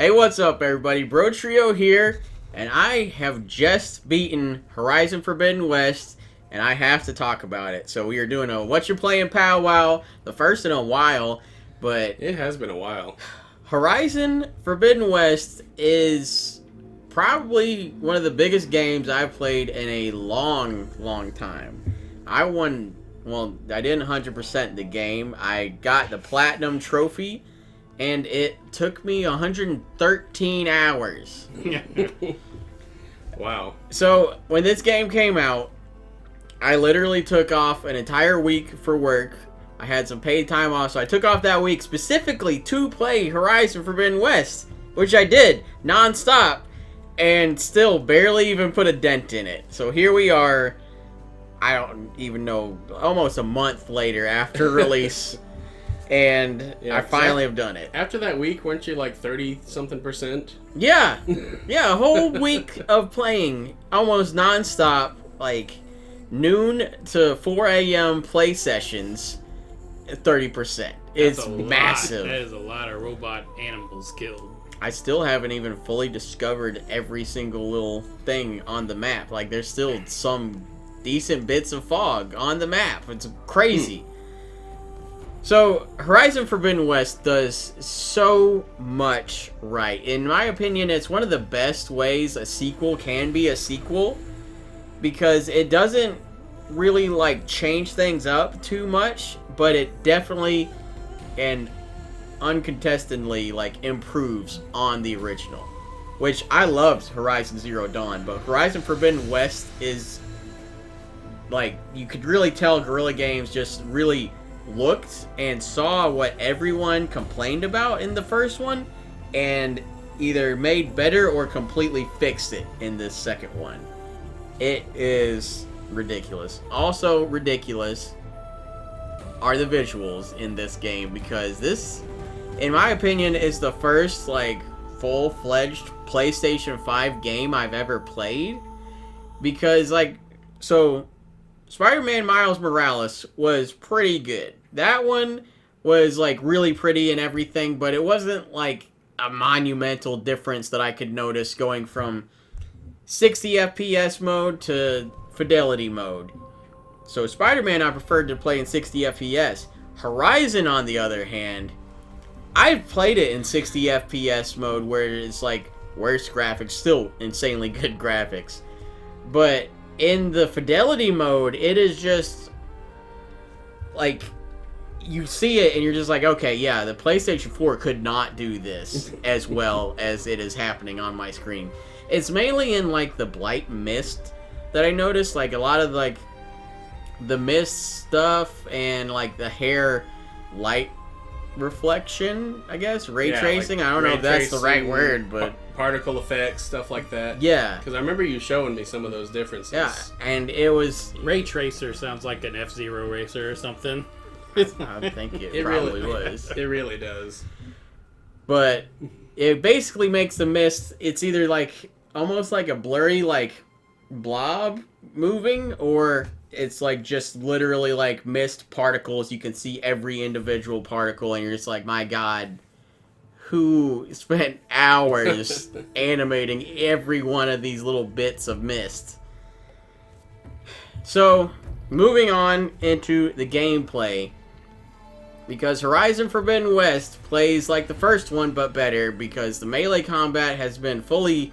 Hey, what's up, everybody? Bro Trio here, and I have just beaten Horizon Forbidden West, and I have to talk about it. So we are doing a What You're Playing powwow, the first in a while, but It has been a while. Horizon Forbidden West is probably one of the biggest games I've played in a long, long time. I won, well, I didn't 100% the game. I got the Platinum Trophy, and it took me 113 hours. Wow. So, when this game came out, I literally took off an entire week for work. I had some paid time off, so I took off that week specifically to play Horizon Forbidden West, which I did non-stop, and still barely even put a dent in it. So here we are, I don't even know, almost a month later after release, and Yeah, I finally have done it. After that week, weren't you like 30-something%? Yeah, a whole week of playing almost non-stop, like noon to 4 a.m. play sessions, 30%. It's massive. That is a lot of robot animals killed. I still haven't even fully discovered every single little thing on the map. Like, there's still some decent bits of fog on the map. It's crazy. So, Horizon Forbidden West does so much right. In my opinion, it's one of the best ways a sequel can be a sequel, because it doesn't really, like, change things up too much, but it definitely and uncontestedly, like, improves on the original. Which, I loved Horizon Zero Dawn, but Horizon Forbidden West is, like, you could really tell Guerrilla Games just really looked and saw what everyone complained about in the first one, and either made better or completely fixed it in this second one. It is ridiculous. Also ridiculous are the visuals in this game, because this, in my opinion, is the first, like, full-fledged PlayStation 5 game I've ever played. Because, like, so Spider-Man Miles Morales was pretty good. That one was, like, really pretty and everything, but it wasn't, like, a monumental difference that I could notice going from 60 FPS mode to fidelity mode. So Spider-Man I preferred to play in 60 FPS. Horizon, on the other hand, I've played it in 60 FPS mode where it's, like, worse graphics, still insanely good graphics. But in the fidelity mode, it is just, like, you see it and you're just like, okay, yeah, the PlayStation 4 could not do this as well as it is happening on my screen. It's mainly in, like, the Blight Mist that I noticed, like, a lot of, like, the mist stuff and, like, the hair light reflection, I guess, ray tracing. Like I don't know if that's the right word, but particle effects, stuff like that. yeah, Because I remember you showing me some of those differences. yeah, and it was, Ray Tracer sounds like an F-Zero racer or something. I think it probably was. It really does. But it basically makes the mist, it's either, like, almost like a blurry, like, blob moving, or it's, like, just literally, like, mist particles. You can see every individual particle, and you're just like, my god, who spent hours animating every one of these little bits of mist? So, moving on into the gameplay, because Horizon Forbidden West plays like the first one, but better, because the melee combat has been fully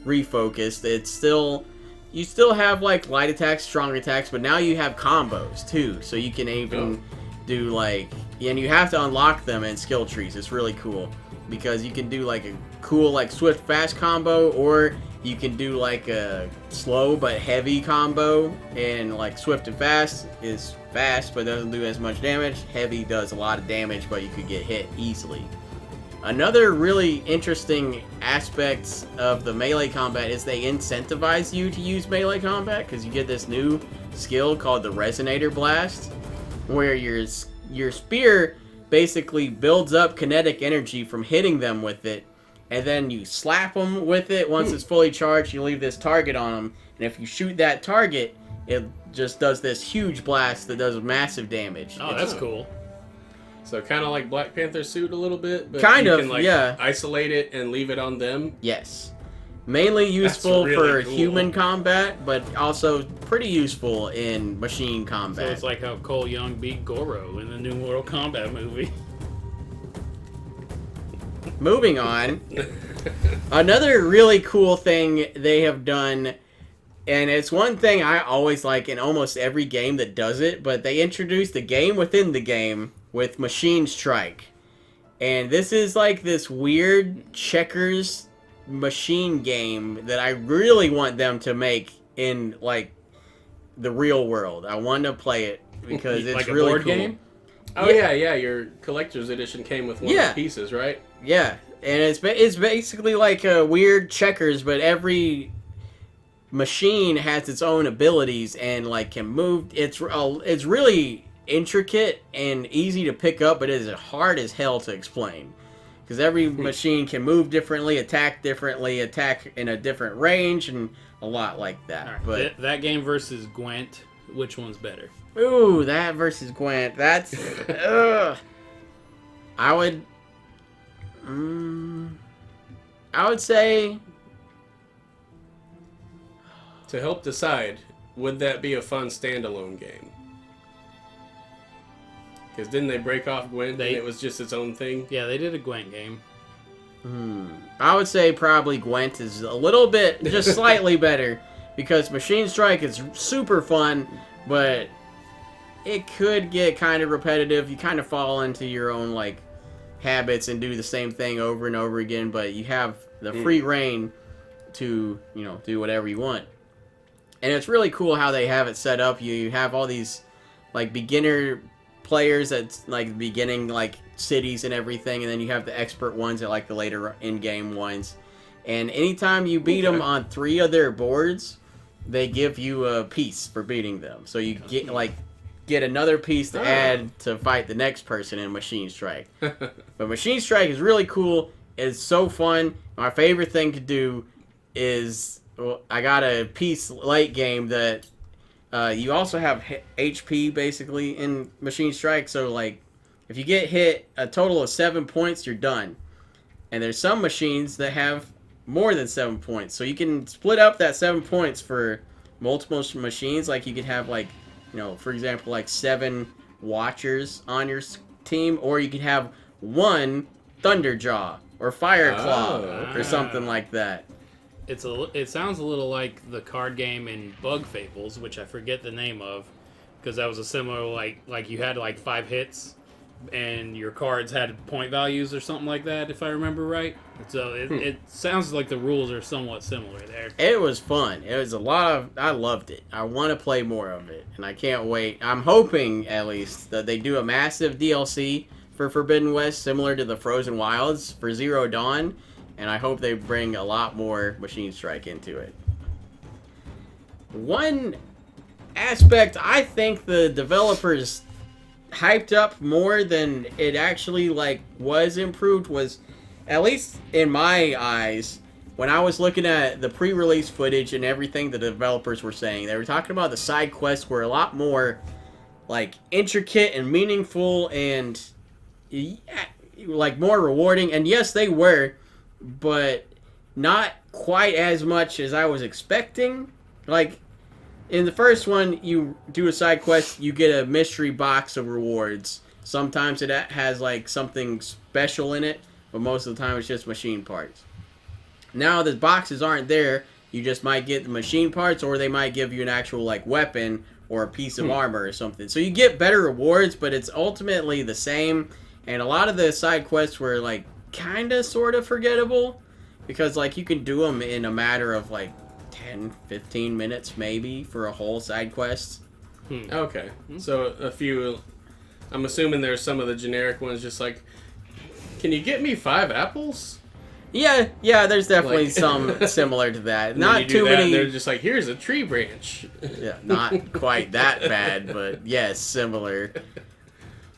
refocused. It's still, you still have, like, light attacks, strong attacks, but now you have combos too, so you can even do, like, and you have to unlock them in skill trees. It's really cool, because you can do, like, a cool, like, swift fast combo, or you can do, like, a slow but heavy combo, and, like, swift and fast is fast but doesn't do as much damage. Heavy does a lot of damage, but you could get hit easily. Another really interesting aspect of the melee combat is they incentivize you to use melee combat, because you get this new skill called the Resonator Blast, where your spear basically builds up kinetic energy from hitting them with it, and then you slap them with it. Once it's fully charged, you leave this target on them, and if you shoot that target, it just does this huge blast that does massive damage. Oh, that's cool. So kind of like Black Panther suit a little bit, but Kind you of, can like yeah. isolate it and leave it on them. Yes. Mainly useful really for cool. human combat, but also pretty useful in machine So combat. it's like how Cole Young beat Goro in the new Mortal Kombat movie. Moving on. Another really cool thing they have done, and it's one thing I always like in almost every game that does it, but they introduced the game within the game with Machine Strike. And this is like this weird checkers machine game that I really want them to make in like the real world. I want to play it because it's Like a really board cool. game? Oh yeah, your collector's edition came with one Yeah. of the pieces, right? Yeah, and it's basically like a weird checkers, but every machine has its own abilities and like can move. It's really intricate and easy to pick up, but it is hard as hell to explain because every machine can move differently, attack in a different range, and a lot like that. All right, But that game versus Gwent, which one's better? ooh, that versus Gwent, that's ugh. I would. I would say To help decide, would that be a fun standalone game? Because didn't they break off Gwent and it was just its own thing? Yeah, they did a Gwent game. I would say probably Gwent is a little bit, just slightly better, because Machine Strike is super fun, but it could get kind of repetitive. You kind of fall into your own like habits and do the same thing over and over again, but you have the free reign to, do whatever you want. And it's really cool how they have it set up. You have all these like beginner players that's like beginning like cities and everything, and then you have the expert ones at like the later in-game ones. And anytime you beat them on 3 of their boards, they give you a piece for beating them. So you get another piece to add to fight the next person in Machine Strike. But Machine Strike is really cool. It's so fun. My favorite thing to do is I got a piece late game that you also have HP basically in Machine Strike. So like if you get hit a total of 7 points, you're done. And there's some machines that have more than 7 points. So you can split up that 7 points for multiple machines. Like you could have like, for example, like 7 Watchers on your team, or you could have 1 Thunderjaw or Fireclaw or something like that. It sounds a little like the card game in Bug Fables, which I forget the name of, because that was a similar like you had like 5 hits, and your cards had point values or something like that, if I remember right. So it sounds like the rules are somewhat similar there. It was fun. It was I loved it. I want to play more of it, and I can't wait. I'm hoping at least that they do a massive DLC for Forbidden West, similar to the Frozen Wilds for Zero Dawn. And I hope they bring a lot more Machine Strike into it. One aspect I think the developers hyped up more than it actually was improved was, at least in my eyes, when I was looking at the pre-release footage and everything the developers were saying, they were talking about the side quests were a lot more intricate and meaningful and more rewarding. And yes, they were, but not quite as much as I was expecting. Like, in the first one, you do a side quest, you get a mystery box of rewards. Sometimes it has, something special in it, but most of the time it's just machine parts. Now, the boxes aren't there. You just might get the machine parts, or they might give you an actual, weapon or a piece of armor or something. So you get better rewards, but it's ultimately the same. And a lot of the side quests were, kind of sort of forgettable, because you can do them in a matter of 10-15 minutes maybe for a whole side quest. Okay, so a few, I'm assuming there's some of the generic ones just can you get me 5 apples? Yeah, there's definitely some similar to that. Not too that, many. They're just here's a tree branch. Yeah, not quite that bad, but yes, similar.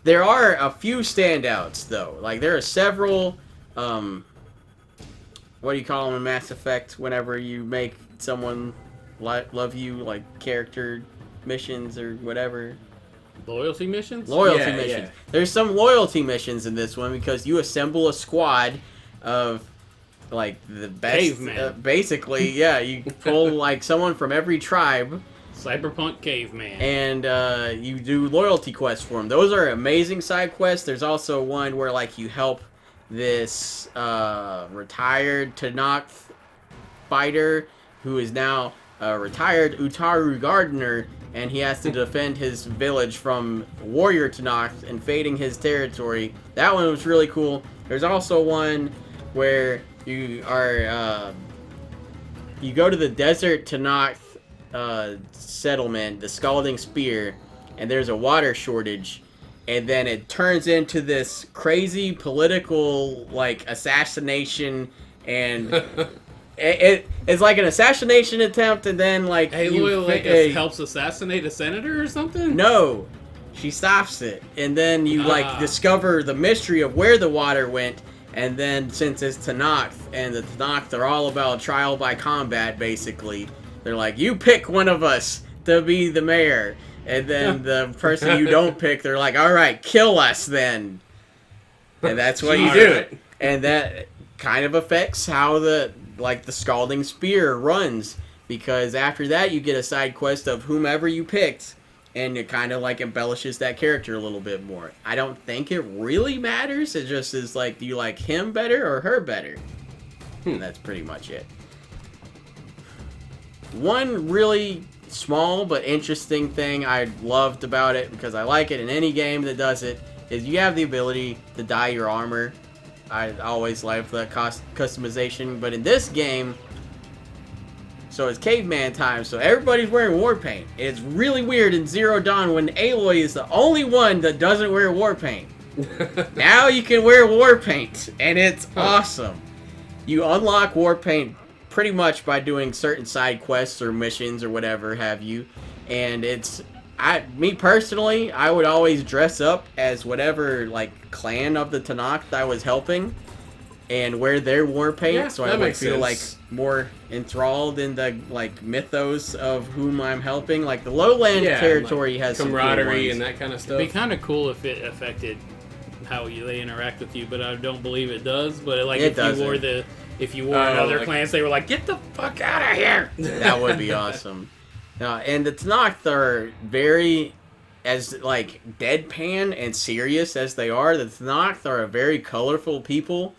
There are a few standouts though. There are several what do you call them in Mass Effect whenever you make someone love you, character missions or whatever? Loyalty missions? Loyalty Yeah, missions. yeah. There's some loyalty missions in this one because you assemble a squad of like the best. Caveman. Basically, yeah, you pull like someone from every tribe, Cyberpunk Caveman. and you do loyalty quests for them. Those are amazing side quests. There's also one where like you help this retired Tenakth fighter who is now a retired Utaru gardener, and he has to defend his village from warrior Tenakth invading his territory. That one was really cool. There's also one where you are you go to the desert Tenakth settlement, the Scalding Spear, and there's a water shortage, and then it turns into this crazy political like assassination, and it's like an assassination attempt, and then like Aloy like fi- helps assassinate a senator or something? no, she stops it, and then you like discover the mystery of where the water went. And then since it's Tenakth, and the Tenakth are all about trial by combat, basically, they're like, you pick one of us to be the mayor. And then the person you don't pick, they're like, all right, kill us then. And that's what you do. Alright. And that kind of affects how the Scalding Spear runs. Because after that, you get a side quest of whomever you picked. And it kind of like embellishes that character a little bit more. I don't think it really matters. It just is like, do you like him better or her better? And that's pretty much it. One really small but interesting thing I loved about it, because I like it in any game that does it, is you have the ability to dye your armor. I always liked that customization, but in this game, so it's caveman time, so everybody's wearing war paint. It's really weird in Zero Dawn when Aloy is the only one that doesn't wear war paint. Now you can wear war paint, and it's awesome. You unlock war paint pretty much by doing certain side quests or missions or whatever have you, and me personally, I would always dress up as whatever like clan of the Tenakth I was helping, and wear their war paint, Yeah, so I that would makes feel sense. like more enthralled in the like mythos of whom I'm helping. Like the lowland Yeah, territory like has some cool camaraderie ones. and that kind of stuff. It'd be kind of cool if it affected how they interact with you, but I don't believe it does. But like It if you wore other like- clans, they were like, get the fuck out of here. That would be awesome. And the Tenakth are very, as like deadpan and serious as they are, the Tenakth are a very colorful people,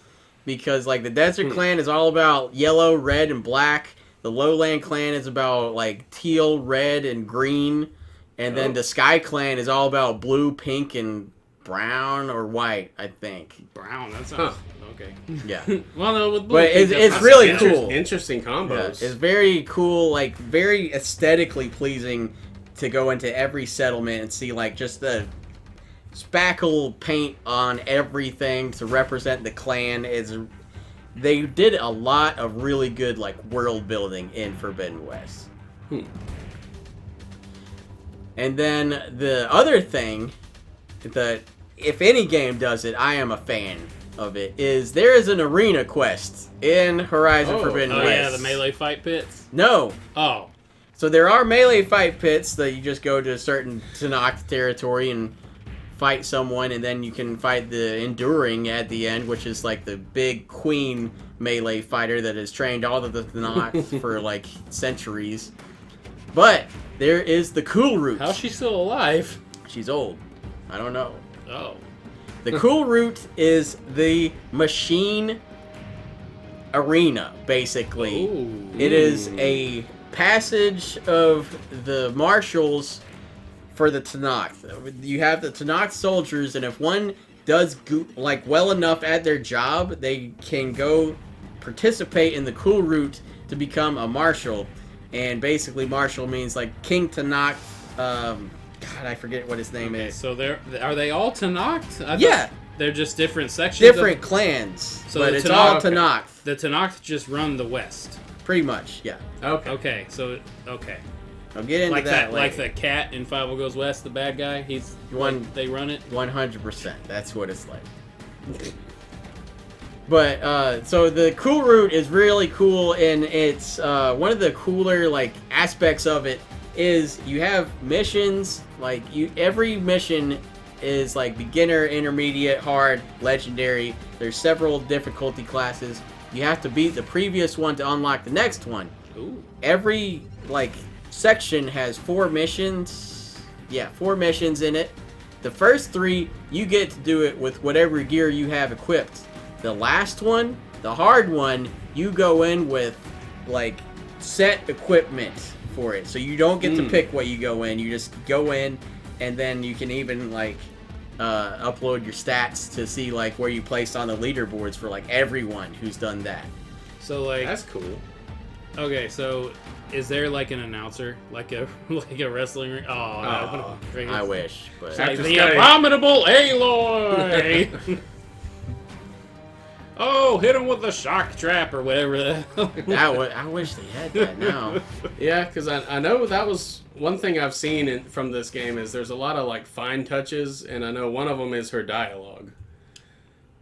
because like the Desert Clan is all about yellow, red, and black. The Lowland Clan is about like teal, red, and green. And then the Sky Clan is all about blue, pink, and brown or white, I think. Brown, that sounds okay. Yeah. Well, no, with blue, But pink, it's that's really not cool. Interesting Yeah, combos. it's very cool, like very aesthetically pleasing to go into every settlement and see like just the spackle paint on everything to represent the clan. They did a lot of really good like world building in Forbidden West. And then the other thing that if any game does it, I am a fan of it, is there is an arena quest in Horizon Forbidden Oh West. yeah, the melee fight pits. No. Oh, So there are melee fight pits that you just go to a certain Tenakth territory and fight someone, and then you can fight the Enduring at the end, which is like the big queen melee fighter that has trained all of the Tenakth for like centuries. But there is the cool route. how's she still alive? She's old. I don't know. Oh, The cool route is the machine arena, basically. Ooh. It is a passage of the marshals for the Tenakth. You have the Tenakth soldiers, and if one does like well enough at their job, they can go participate in the cool route to become a marshal. And basically, marshal means like King Tenakth. God, I forget what his name okay. is. So are they all Tenakth? I thought Yeah. they're just different sections. Different clans, So but the it's all Tenakth- Tenakth, The Tenakth just run the west. pretty much. Yeah, Okay. Okay, so okay, I'll get into like that. like later. the cat in 5 Goes West, the bad guy. He's they run it. 100%. That's what it's like. But so the cool route is really cool, and it's one of the cooler like aspects of it is you have missions, like every mission is like beginner, intermediate, hard, legendary. There's several difficulty classes. You have to beat the previous one to unlock the next one. Ooh. Every like section has 4 missions. Yeah, 4 missions in it. The first 3 you get to do it with whatever gear you have equipped. The last one, the hard one, you go in with like set equipment for it. So you don't get to pick what you go in. You just go in, and then you can even like upload your stats to see like where you placed on the leaderboards for like everyone who's done that. So like, That's cool. okay, so is there like an announcer, like a wrestling ring? Oh, no. I wish, but Like Captain the Scotty. abominable Aloy. Oh, hit him with the shock trap or whatever the hell. I wish they had that now. Yeah, because I know that was one thing I've seen from this game is there's a lot of like fine touches, and I know one of them is her dialogue.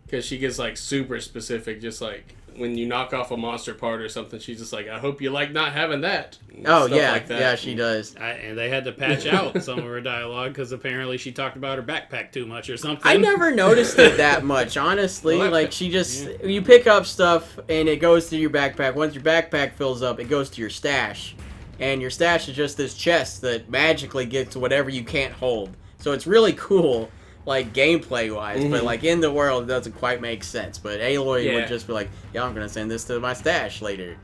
Because she gets like super specific, just like when you knock off a monster part or something, she's just like, I hope you like not having that. Oh Stuff yeah, like that. yeah, she does. And they had to patch out some of her dialogue because apparently she talked about her backpack too much or something. I never noticed it that much, honestly. Well, Like she just you pick up stuff and it goes to your backpack. Once your backpack fills up, it goes to your stash. And your stash is just this chest that magically gets whatever you can't hold. So it's really cool, like gameplay wise, but like in the world it doesn't quite make sense. But Aloy would just be like, yeah, I'm gonna send this to my stash later.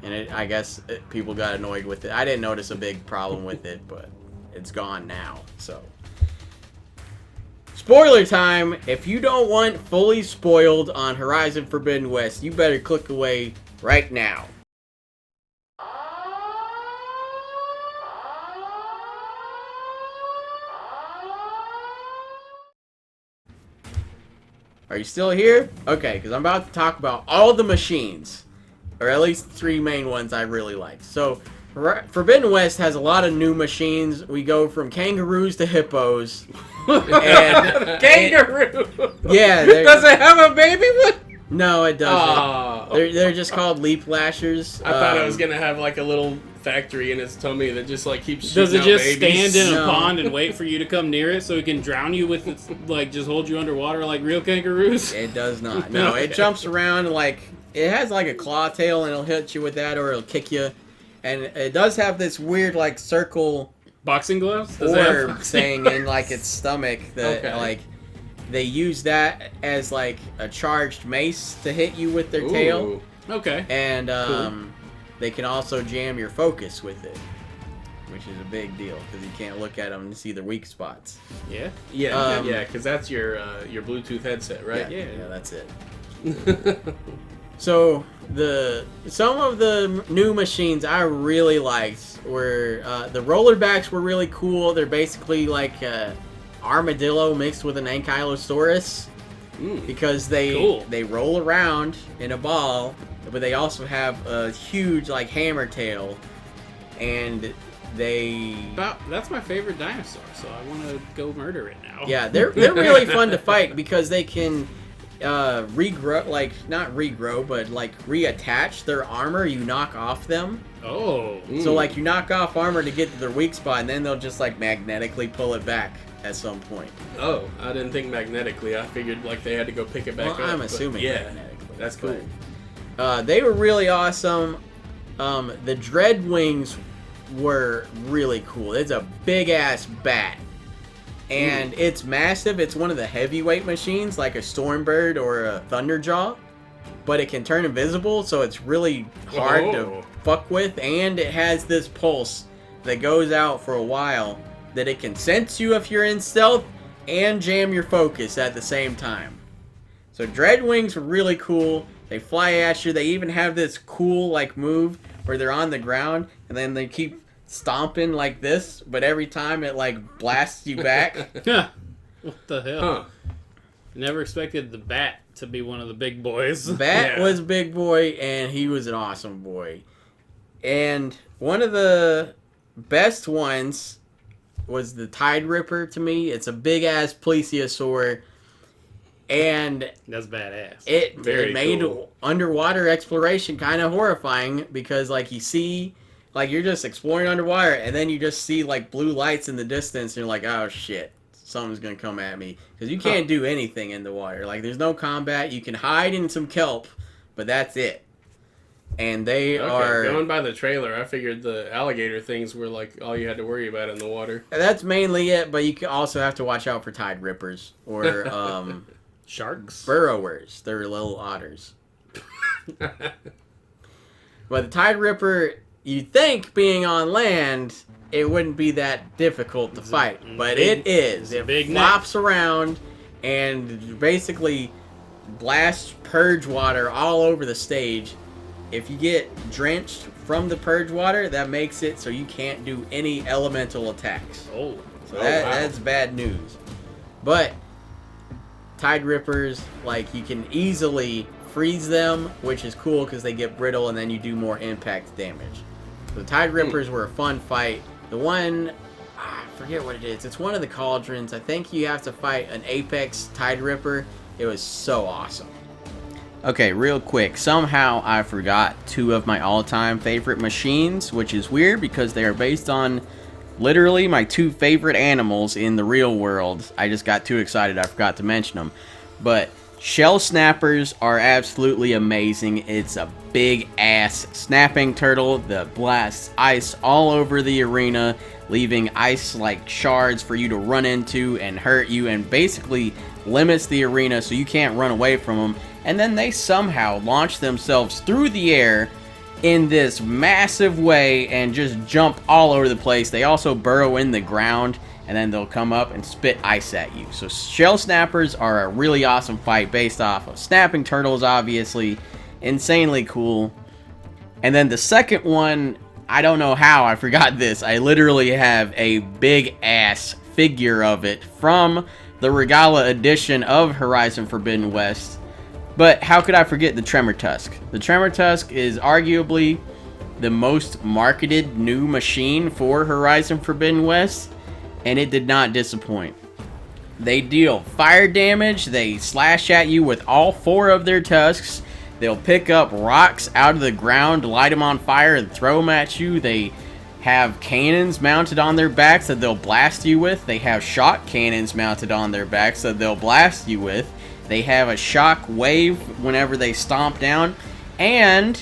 And I guess people got annoyed with it. I didn't notice a big problem with it, but it's gone now. So, spoiler time. If you don't want fully spoiled on Horizon Forbidden West, you better click away right now. Are you still here? Okay, because I'm about to talk about all the machines. Or at least 3 main ones I really like. So, Forbidden West has a lot of new machines. We go from kangaroos to hippos. And Kangaroo! yeah, Does it have a baby one? no, it doesn't. Oh. They're just called leap lashers. I thought it was gonna have like a little factory in its tummy that just like keeps shooting Does it out just babies. stand in a No. pond and wait for you to come near it so it can drown you with its, like, just hold you underwater like real kangaroos? It does not. No, it jumps around like it has like a claw tail, and it'll hit you with that, or it'll kick you. And it does have this weird like circle Boxing gloves? Does it have orb boxing thing in like its stomach that Okay. like they use that as like a charged mace to hit you with their tail. Ooh. Okay. And they can also jam your focus with it, which is a big deal because you can't look at them and see their weak spots. Yeah. Yeah, yeah, because that's your Bluetooth headset, right? Yeah, that's it. So some of the new machines I really liked were the rollerbacks were really cool. They're basically like armadillo mixed with an ankylosaurus because they roll around in a ball, but they also have a huge like hammer tail, and That's my favorite dinosaur, so I want to go murder it now. yeah, they're really fun to fight because they can regrow, like not regrow, but like reattach their armor you knock off them. Oh. So like you knock off armor to get to their weak spot, and then they'll just like magnetically pull it back at some point. Oh, I didn't think magnetically. I figured like they had to go pick it back Well, up. I'm but assuming yeah, magnetically. that's cool. But, they were really awesome. The Dreadwings were really cool. It's a big ass bat. And it's massive. It's one of the heavyweight machines, like a Stormbird or a Thunderjaw. But it can turn invisible, so it's really hard to fuck with. And it has this pulse that goes out for a while that it can sense you if you're in stealth and jam your focus at the same time. So Dreadwings are really cool. They fly at you. They even have this cool like move where they're on the ground and then they keep stomping like this, but every time it like blasts you back. What the hell? Huh. Never expected the bat to be one of the big boys. Bat Yeah. was big boy, and he was an awesome boy. And one of the best ones was the Tide Ripper to me. It's a big ass plesiosaur, and That's badass. Very it made cool. underwater exploration kind of horrifying because like you see like you're just exploring underwater, and then you just see like blue lights in the distance, and you're like, oh shit, something's gonna come at me, because you can't do anything in the water. Like there's no combat. You can hide in some kelp, but that's it. And they are going by the trailer. I figured the alligator things were like all you had to worry about in the water. That's mainly it, but you can also have to watch out for tide rippers or Sharks? burrowers. They're little otters. But the tide ripper, you'd think being on land, it wouldn't be that difficult to fight, but it is. It flops around and basically blasts purge water all over the stage. If you get drenched from the purge water, that makes it so you can't do any elemental attacks. Oh. So that's bad news. But tide rippers, like, you can easily freeze them, which is cool because they get brittle and then you do more impact damage. So the tide rippers were a fun fight. The one, I forget what it is. It's one of the cauldrons. I think you have to fight an apex tide ripper. It was so awesome. Okay, real quick. Somehow I forgot two of my all-time favorite machines, which is weird because they are based on literally my two favorite animals in the real world. I just got too excited I forgot to mention them. But shell snappers are absolutely amazing. It's a big-ass snapping turtle that blasts ice all over the arena, leaving ice-like shards for you to run into and hurt you, and basically limits the arena so you can't run away from them. And then they somehow launch themselves through the air in this massive way and just jump all over the place. They also burrow in the ground, and then they'll come up and spit ice at you. So shell snappers are a really awesome fight based off of snapping turtles, obviously. Insanely cool. And then the second one, I don't know how I forgot this. I literally have a big ass figure of it from the Regala edition of Horizon Forbidden West. But how could I forget the Tremor Tusk? The Tremor Tusk is arguably the most marketed new machine for Horizon Forbidden West, and it did not disappoint. They deal fire damage, they slash at you with all four of their tusks, they'll pick up rocks out of the ground, light them on fire, and throw them at you. They have cannons mounted on their backs that they'll blast you with. They have shock cannons mounted on their backs that they'll blast you with. They have a shock wave whenever they stomp down, and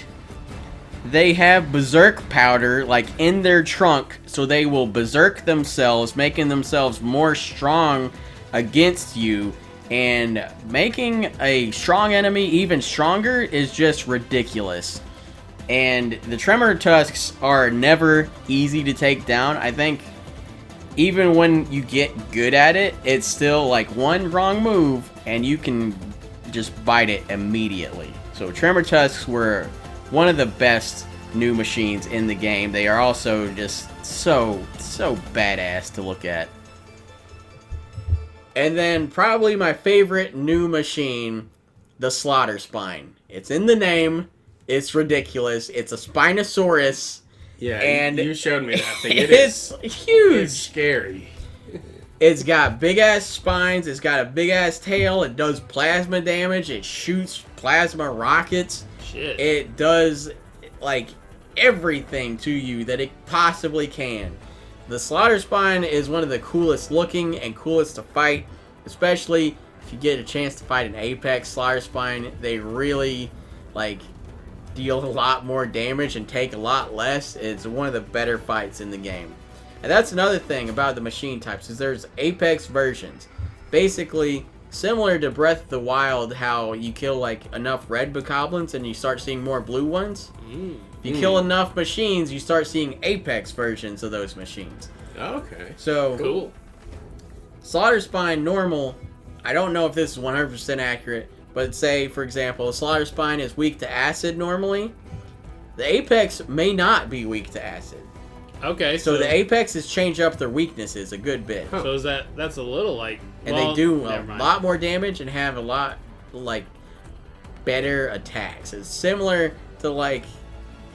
they have berserk powder like in their trunk, so they will berserk themselves, making themselves more strong against you, and making a strong enemy even stronger is just ridiculous. And the Tremor Tusks are never easy to take down. I think even when you get good at it, it's still like one wrong move and you can just bite it immediately. So Tremor Tusks were one of the best new machines in the game. They are also just so badass to look at. And then probably my favorite new machine, the Slaughter Spine. It's in the name. It's ridiculous. It's a Spinosaurus. Yeah, and you showed me that thing. It's huge. It's scary. It's got big ass spines. It's got a big ass tail. It does plasma damage. It shoots plasma rockets. Shit. It does like everything to you that it possibly can. The Slaughter Spine is one of the coolest looking and coolest to fight, especially if you get a chance to fight an Apex Slaughter Spine. They really like deal a lot more damage and take a lot less. It's one of the better fights in the game. And that's another thing about the machine types, is there's Apex versions. Basically, similar to Breath of the Wild, how you kill like enough red bokoblins and you start seeing more blue ones. If you kill enough machines, you start seeing Apex versions of those machines. Okay. So, Cool. Slaughter Spine normal, I don't know if this is 100% accurate, but say, for example, a Slaughter Spine is weak to acid normally. The Apex may not be weak to acid. Okay, So the Apexes change up their weaknesses a good bit. So is that's a little like, And well, they do a never mind. lot more damage and have a lot, like, better attacks. It's similar to, like,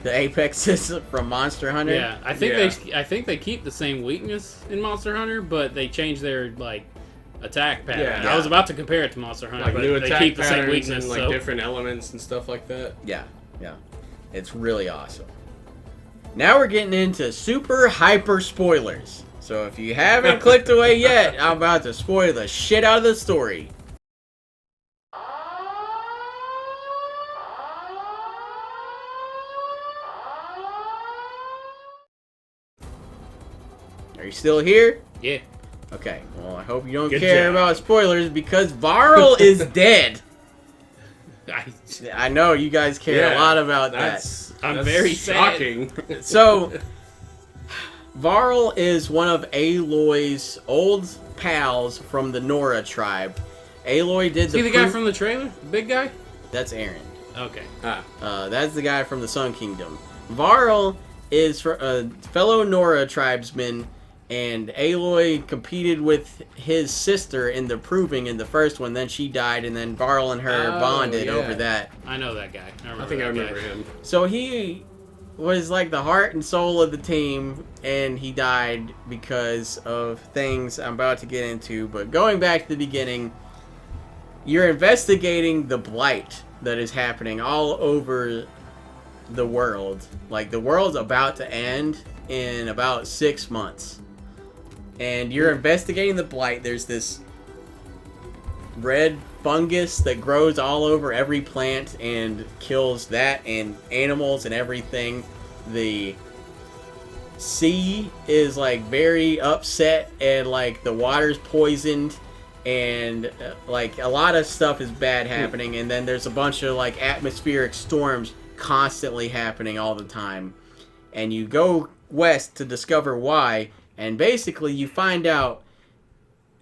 the Apexes from Monster Hunter. Yeah, I think they keep the same weakness in Monster Hunter, but they change their like attack pattern. Yeah. I was about to compare it to Monster Hunter, Like but new they attack keep the same patterns weakness. and like So different elements and stuff like that. Yeah. It's really awesome. Now we're getting into super hyper spoilers. So if you haven't clicked away yet, I'm about to spoil the shit out of the story. Are you still here? Yeah. Okay, well, I hope you don't Good care job. about spoilers because Varl is dead. I know you guys care a lot about that. I'm that's very sad. shocking. So, Varl is one of Aloy's old pals from the Nora tribe. Aloy did See the guy from the trailer? The big guy? That's Aaron. Okay. That's the guy from the Sun Kingdom. Varl is a fellow Nora tribesman, and Aloy competed with his sister in the Proving in the first one. Then she died, and then Varl and her bonded over that. I know that guy. I think I remember him. So he was like the heart and soul of the team, and he died because of things I'm about to get into. But going back to the beginning, you're investigating the blight that is happening all over the world. Like, the world's about to end in about 6 months. And you're investigating the blight. There's this red fungus that grows all over every plant and kills that and animals and everything. The sea is like very upset, and like the water's poisoned, and like a lot of stuff is bad happening. And then there's a bunch of like atmospheric storms constantly happening all the time. And you go west to discover why, and basically you find out.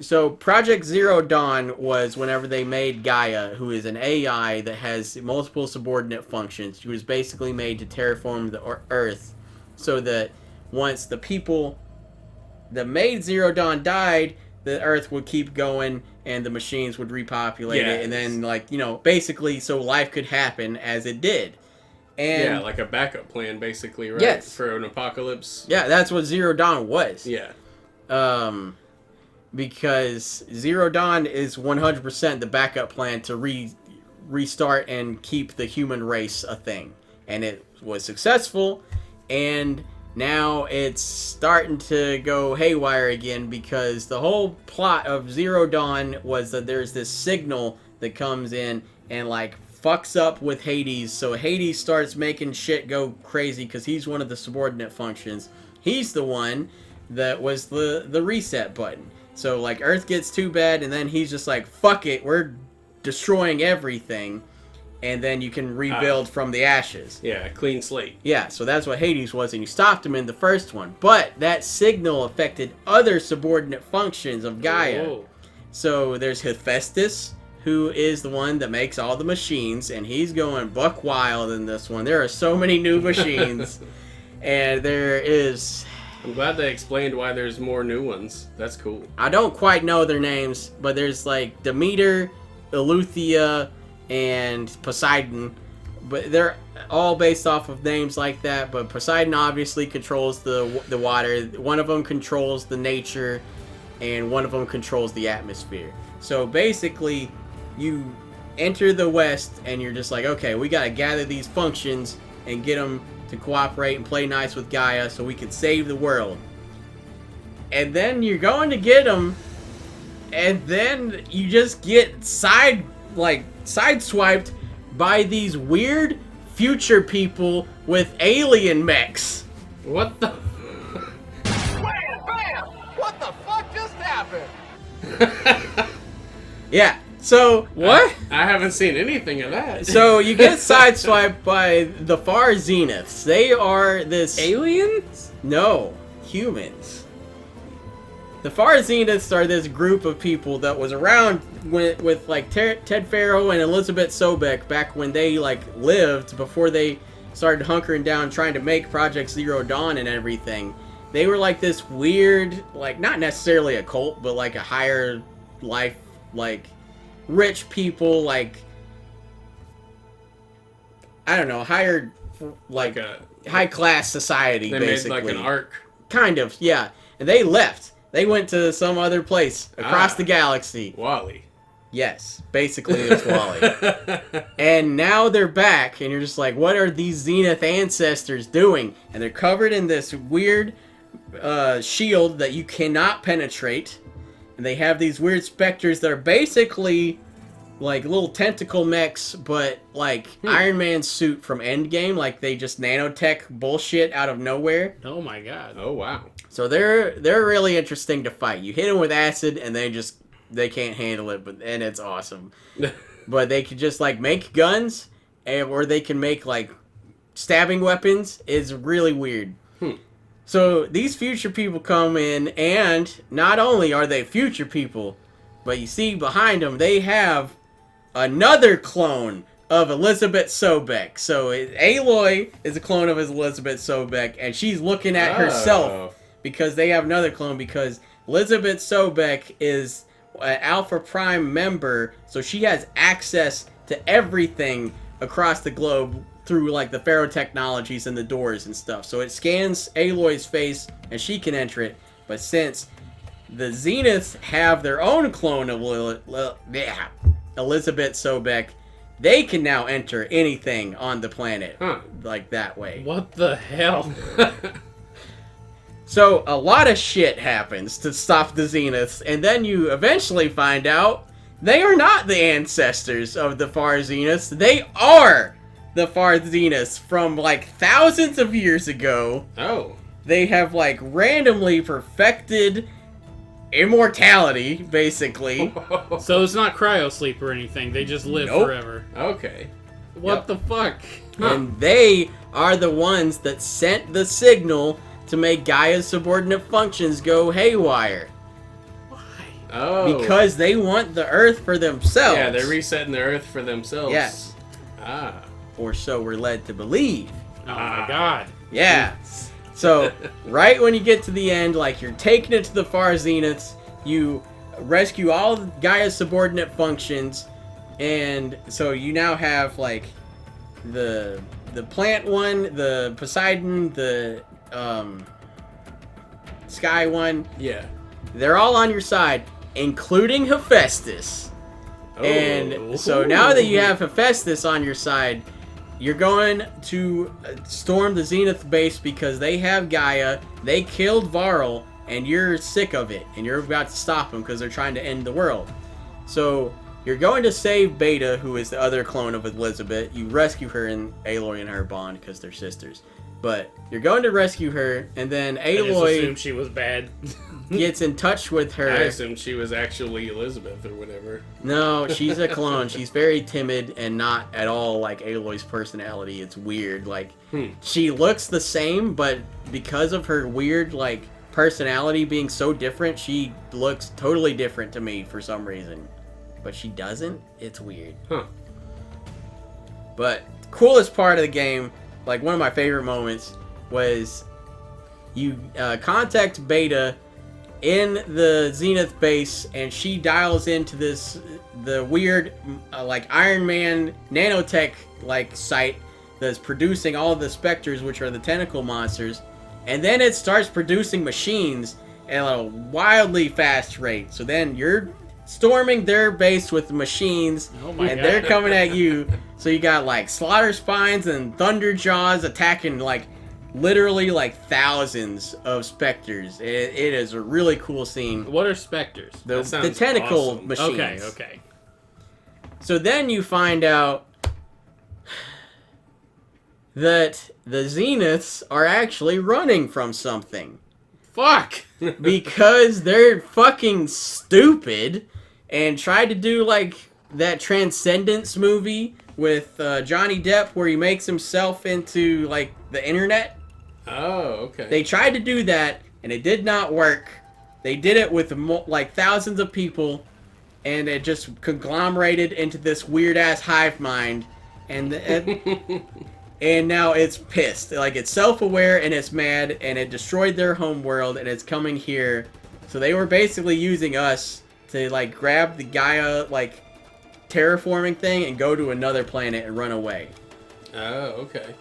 So Project Zero Dawn was whenever they made Gaia, who is an AI that has multiple subordinate functions. She was basically made to terraform the Earth, so that once the people that made Zero Dawn died, the Earth would keep going and the machines would repopulate it, and then, like, you know, basically so life could happen as it did. And yeah, like a backup plan, basically, right? Yes. For an apocalypse. yeah, that's what Zero Dawn was. Yeah. Because Zero Dawn is 100% the backup plan to restart and keep the human race a thing. And it was successful, and now it's starting to go haywire again, because the whole plot of Zero Dawn was that there's this signal that comes in and, like, fucks up with Hades. So Hades starts making shit go crazy because he's one of the subordinate functions. He's the one that was the reset button. So, like, Earth gets too bad, and then he's just like, fuck it, we're destroying everything, and then you can rebuild from the ashes. Yeah, clean slate. Yeah, so that's what Hades was, and you stopped him in the first one. But that signal affected other subordinate functions of Gaia. Whoa. So there's Hephaestus, who is the one that makes all the machines, and he's going buck wild in this one. There are so many new machines, and there is... I'm glad they explained why there's more new ones. That's cool. I don't quite know their names, but there's like Demeter, Eleuthia, and Poseidon. But they're all based off of names like that. But Poseidon obviously controls the water. One of them controls the nature, and one of them controls the atmosphere. So basically, you enter the West, and you're just like, okay, we gotta gather these functions and get them to cooperate and play nice with Gaia so we can save the world. And then you're going to get them, and then you just get sideswiped by these weird future people with alien mechs. What the? Bam! Bam! What the fuck just happened? Yeah. So What? I haven't seen anything of that. So you get sideswiped by the Far Zeniths. They are this Aliens? No, humans. The Far Zeniths are this group of people that was around with like Ted Farrow and Elizabeth Sobek back when they like lived, before they started hunkering down trying to make Project Zero Dawn and everything. They were like this weird, like, not necessarily a cult, but like a higher life, like rich people, like, I don't know, higher, like a high class society. They basically made like an arc. Kind of, yeah. And they left. They went to some other place across Ah. the galaxy. Wally. Yes, basically it's Wally. And now they're back, and you're just like, what are these Zenith ancestors doing? And they're covered in this weird shield that you cannot penetrate. And they have these weird specters that are basically like little tentacle mechs, but like Iron Man's suit from Endgame. Like they just nanotech bullshit out of nowhere. Oh my god. Oh wow. So they're really interesting to fight. You hit them with acid, and they can't handle it, and it's awesome. But they can just like make guns, or they can make like stabbing weapons. It's really weird. So these future people come in, and not only are they future people, but you see behind them they have another clone of Elizabeth Sobek. So Aloy is a clone of Elizabeth Sobek, and she's looking at herself because they have another clone. Because Elizabeth Sobek is an Alpha Prime member, so she has access to everything across the globe through like the Pharaoh technologies and the doors and stuff. So it scans Aloy's face and she can enter it. But since the Zeniths have their own clone of Elizabeth Sobek, they can now enter anything on the planet like that way. What the hell? So a lot of shit happens to stop the Zeniths, and then you eventually find out they are not the ancestors of the Far Zeniths. They are the Far Zeniths from like thousands of years ago. Oh. They have like randomly perfected immortality, basically. So it's not cryo sleep or anything. They just live Nope. forever. Okay. What Yep. the fuck? And they are the ones that sent the signal to make Gaia's subordinate functions go haywire. Oh. Because they want the Earth for themselves. Yeah, they're resetting the Earth for themselves. Yes. Ah. Or so we're led to believe. Oh my god. Yeah. So, right when you get to the end, like, you're taking it to the Far Zeniths, you rescue all of Gaia's subordinate functions, and so you now have, like, the plant one, the Poseidon, the, Sky one. Yeah. They're all on your side, including Hephaestus. Oh. And so now that you have Hephaestus on your side, you're going to storm the Zenith base because they have Gaia, they killed Varl, and you're sick of it, and you're about to stop them because they're trying to end the world. So you're going to save Beta, who is the other clone of Elizabeth. You rescue her, and Aloy and her bond because they're sisters. But you're going to rescue her, and then I just Aloy assumed she was bad. gets in touch with her. I assumed she was actually Elizabeth or whatever. No, she's a clone. She's very timid and not at all like Aloy's personality. It's weird. Like, she looks the same, but because of her weird, like, personality being so different, she looks totally different to me for some reason. But she doesn't? It's weird. Huh. But coolest part of the game, like one of my favorite moments, was you contact Beta in the Zenith base, and she dials into the weird like Iron Man nanotech like site that's producing all of the specters, which are the tentacle monsters, and then it starts producing machines at a wildly fast rate. So then you're storming their base with machines, Oh my and God. they're coming at you. So you got like Slaughter Spines and Thunder Jaws attacking like literally like thousands of specters. It is a really cool scene. What are specters? The That sounds tentacle awesome. machines. Okay. So then you find out that the Zeniths are actually running from something. Fuck! Because they're fucking stupid and tried to do like that Transcendence movie with Johnny Depp where he makes himself into like the internet. Oh, okay. They tried to do that and it did not work. They did it with like thousands of people, and it just conglomerated into this weird ass hive mind, and and now it's pissed. Like, it's self-aware and it's mad, and it destroyed their home world, and it's coming here. So they were basically using us to like grab the Gaia like terraforming thing and go to another planet and run away. Oh, okay.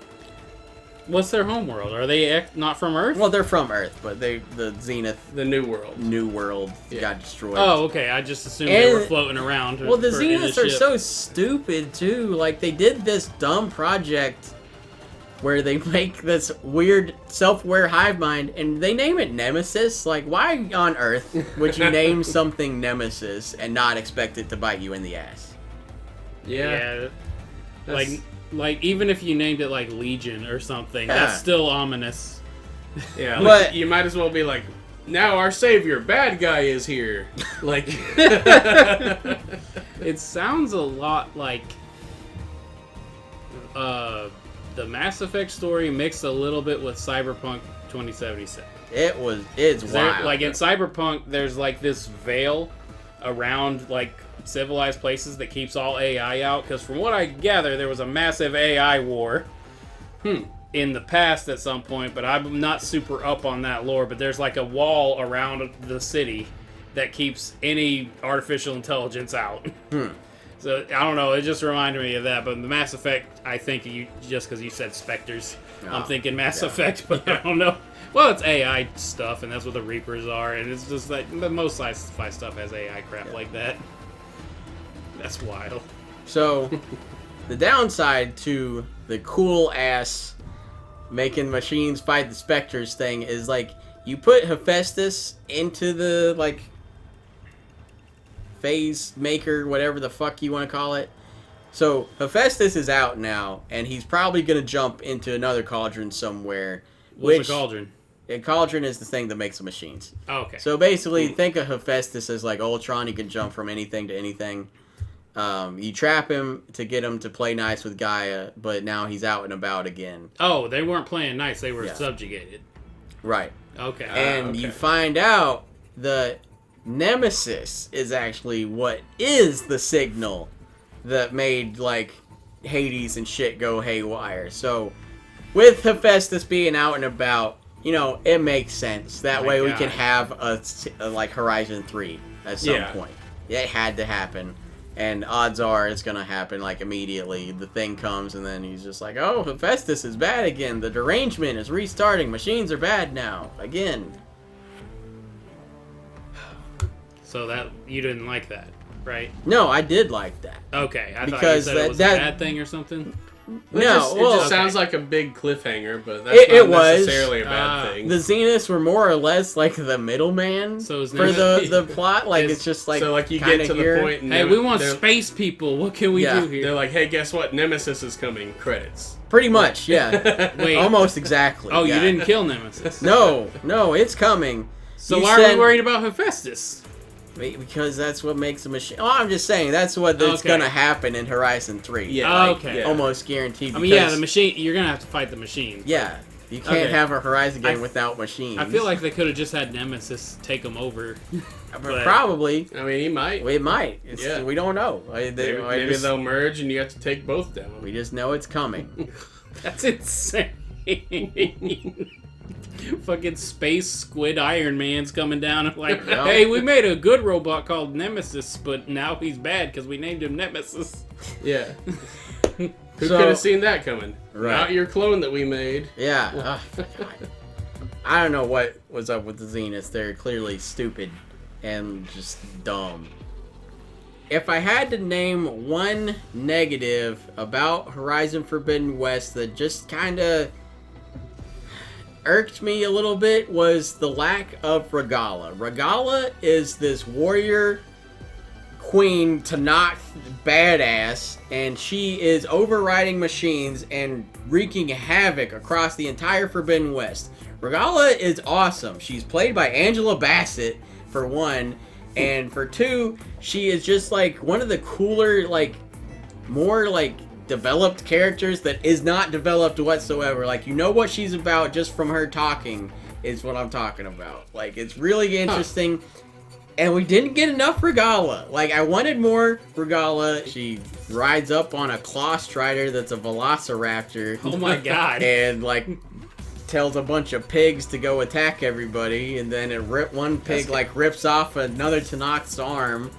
What's their home world? Are they not from Earth? Well, they're from Earth, but the Zenith The New World. New World Yeah. got destroyed. Oh, okay. I just assumed they were And- floating around. Well, the in Zeniths the are ship. so stupid too. Like they did this dumb project where they make this weird self-aware hive mind, and they name it Nemesis. Like, why on earth would you name something Nemesis and not expect it to bite you in the ass? Yeah. Yeah. Like even if you named it like Legion or something, Yeah. that's still ominous. Yeah. But- Like, you might as well be like, now our savior, bad guy, is here. Like. It sounds a lot like the Mass Effect story mixed a little bit with Cyberpunk 2077. It's There, wild. like in Cyberpunk, there's like this veil around like civilized places that keeps all AI out. Because from what I gather, there was a massive AI war in the past at some point, but I'm not super up on that lore. But there's like a wall around the city that keeps any artificial intelligence out. So I don't know. It just reminded me of that. But the Mass Effect, I think you just because you said specters, I'm Oh, thinking Mass yeah. Effect, but I don't know. Well, it's AI stuff, and that's what the Reapers are, and it's just like the most sci-fi stuff has AI crap like that. That's wild. So, the downside to the cool ass making machines fight the specters thing is like you put Hephaestus into the like phase maker, whatever the fuck you want to call it. So Hephaestus is out now, and he's probably gonna jump into another cauldron somewhere. What's a cauldron? A cauldron is the thing that makes the machines. Oh, okay. So basically, think of Hephaestus as like Ultron. He can jump from anything to anything. You trap him to get him to play nice with Gaia, but now he's out and about again. Oh, they weren't playing nice. They were Yeah. subjugated. Right. Okay. And okay. you find out the Nemesis is actually what is the signal that made, like, Hades and shit go haywire. So, with Hephaestus being out and about, you know, it makes sense. That My way we God. can have a like, Horizon 3 at some Yeah. point. It had to happen. And odds are it's going to happen, like, immediately. The thing comes, and then he's just like, oh, Hephaestus is bad again. The derangement is restarting. Machines are bad now. Again. So that you didn't like that, right? No, I did like that. Okay. I Because thought you said it was that- a bad thing or something. It No, just, well, it just sounds like a big cliffhanger, but that's It not was. necessarily a bad thing. the Zeniths were more or less like the middleman So is for Nemesis- the plot. Like, is- it's just like, so, like, you kinda get to here. the point, and Hey, we want they're, space people. What can we Yeah. do they're here? like, hey, guess what? Nemesis is coming. Credits. Pretty much, yeah. Wait. Almost exactly. Oh, yeah. you didn't kill Nemesis. No, it's coming. So You why are said- we worried about Hephaestus? Because that's what makes a machine. Oh, I'm just saying that's what's Okay. gonna happen in Horizon 3. Yeah. Okay. Yeah. Almost guaranteed. I mean, yeah, because- the machine. You're gonna have to fight the machine. Yeah, you can't Okay. have a Horizon game I- without machines. I feel like they could have just had Nemesis take them over. but- probably. I mean, he might. It might. Yeah. We don't know. Maybe they'll merge, and you have to take both down. We just know it's coming. That's insane. Fucking space squid Iron Man's coming down and like, Yeah. hey, we made a good robot called Nemesis, but now he's bad because we named him Nemesis. Yeah. Who So- could have seen that coming? Right. Not your clone that we made. Yeah. God. I don't know what was up with the Zeniths. They're clearly stupid and just dumb. If I had to name one negative about Horizon Forbidden West that just kind of irked me a little bit was the lack of Regala. Regala is this warrior queen Tanakh badass, and she is overriding machines and wreaking havoc across the entire Forbidden West. Regala is awesome. She's played by Angela Bassett, for one, and for two, she is just like one of the cooler, like, more like developed characters that is not developed whatsoever. Like, you know what she's about just from her talking is what I'm talking about. Like, it's really interesting. And we didn't get enough Regala. Like, I wanted more Regala. She rides up on a claw strider that's a velociraptor. Oh my god. And, like, tells a bunch of pigs to go attack everybody. And then one pig, like, rips off another Tanakh's arm.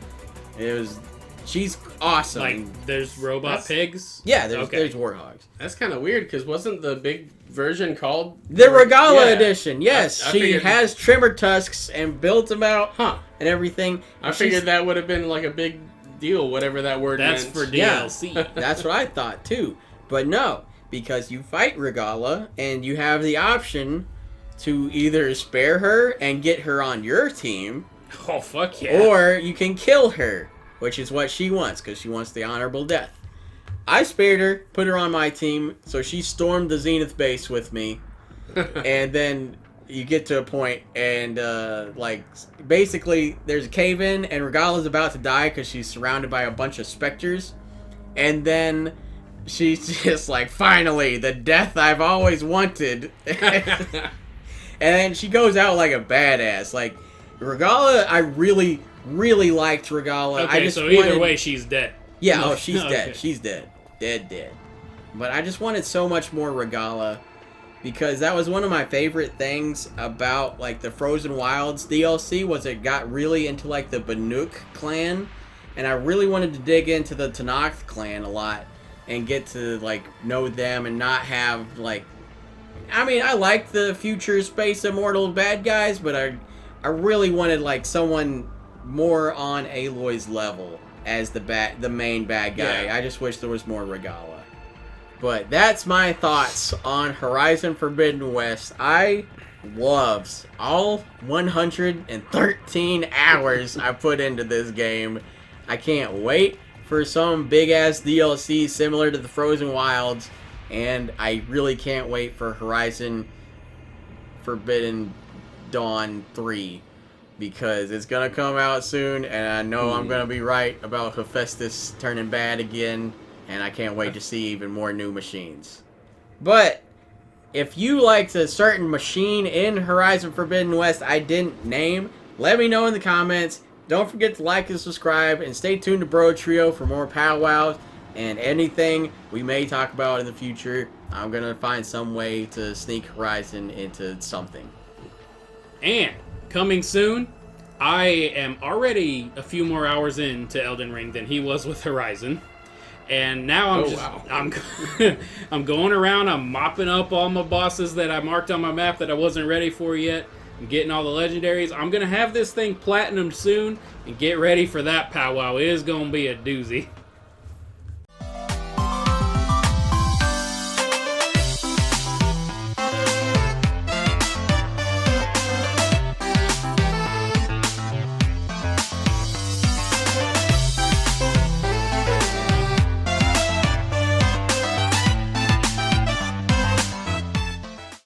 It was She's awesome. Like, there's robot That's- pigs? yeah, there's Okay. there's warthogs. That's kind of weird because wasn't the big version called The Regala Yeah. edition, yes. I She figured- has trimmer tusks and built them out Huh. and everything. I And figured she's- that would have been like a big deal, whatever that word That's meant. for Yeah. DLC. That's what I thought too. But no, because you fight Regala and you have the option to either spare her and get her on your team, Oh, fuck yeah. or you can kill her, which is what she wants because she wants the honorable death. I spared her, put her on my team, so she stormed the Zenith base with me, and then you get to a point and like basically there's a cave in and Regala's about to die because she's surrounded by a bunch of specters, and then she's just like, finally the death I've always wanted. And then she goes out like a badass. Like Regala, I really liked Regala. Okay, I just so either wanted- way, she's dead. yeah, No, oh, she's okay. dead. She's dead. Dead. But I just wanted so much more Regala because that was one of my favorite things about like the Frozen Wilds DLC was it got really into like the Banuk clan, and I really wanted to dig into the Tenakth clan a lot and get to like know them and not have like, I mean, I like the future space immortal bad guys, but I really wanted like someone more on Aloy's level as the main bad guy. Yeah. I just wish there was more Regala. But that's my thoughts on Horizon Forbidden West. I loves all 113 hours I put into this game. I can't wait for some big ass DLC similar to the Frozen Wilds, and I really can't wait for Horizon Forbidden Dawn 3 because it's gonna come out soon, and I know I'm gonna be right about Hephaestus turning bad again, and I can't wait to see even more new machines. But if you liked a certain machine in Horizon Forbidden West I didn't name, let me know in the comments. Don't forget to like and subscribe, and stay tuned to Bro Trio for more powwows and anything we may talk about in the future. I'm gonna find some way to sneak Horizon into something. And coming soon, I am already a few more hours into Elden Ring than he was with Horizon. And now I'm I'm going around, I'm mopping up all my bosses that I marked on my map that I wasn't ready for yet. I'm getting all the legendaries. I'm going to have this thing platinum soon, and get ready for that powwow. It is going to be a doozy.